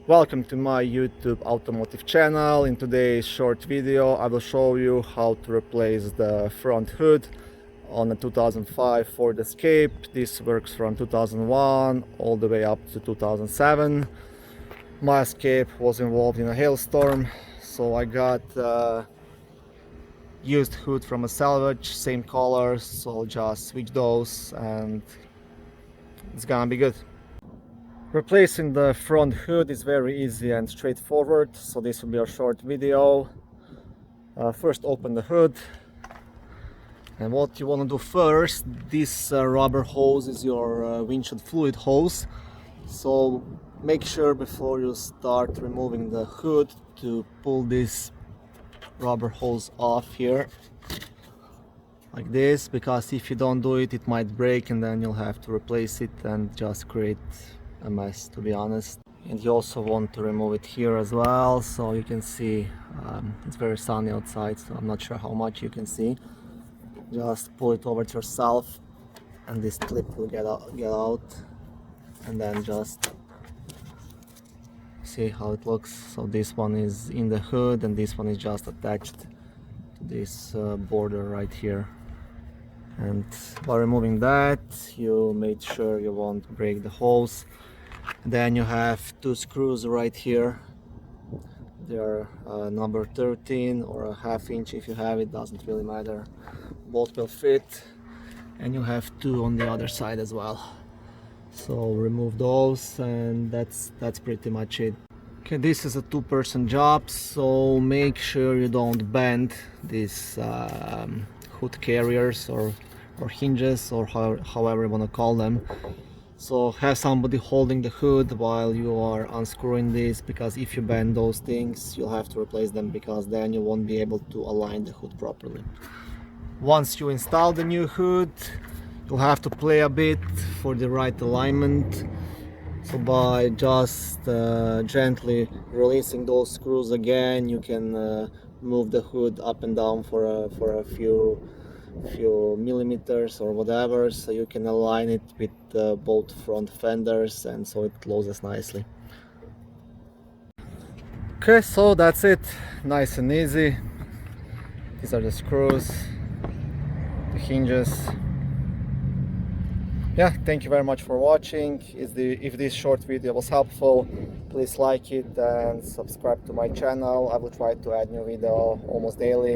Welcome to my YouTube automotive channel. In today's short video I will show you how to replace the front hood on a 2005 Ford Escape. This works from 2001 all the way up to 2007. My Escape was involved in a hailstorm, so I got used hood from a salvage, same colors, so I'll just switch those and it's gonna be good. Replacing the front hood is very easy and straightforward, so this will be a short video. First open the hood, and what you want to do first, this rubber hose is your windshield fluid hose, so make sure before you start removing the hood to pull this rubber hose off here like this, because if you don't do it, it might break and then you'll have to replace it and just create a mess, to be honest. And you also want to remove it here as well, so you can see it's very sunny outside, so I'm not sure how much you can see. Just pull it over to yourself and this clip will get out, and then just see how it looks. So this one is in the hood and this one is just attached to this border right here. And by removing that, you made sure you won't break the hose. Then you have two screws right here. They're number 13 or a ½ inch if you have it, doesn't really matter. Both will fit. And you have two on the other side as well. So remove those, and that's pretty much it. Okay, this is a two-person job, so make sure you don't bend these hood carriers or hinges, or however you want to call them. So have somebody holding the hood while you are unscrewing this, because if you bend those things you'll have to replace them, because then you won't be able to align the hood properly. Once you install the new hood, you'll have to play a bit for the right alignment. So by just gently releasing those screws again, you can move the hood up and down for a few millimeters or whatever, so you can align it with both front fenders, and so it closes nicely. Okay, so that's it, nice and easy. These are the screws, the hinges. Yeah, thank you very much for watching. If this short video was helpful, please like it and subscribe to my channel. I will try to add new video almost daily.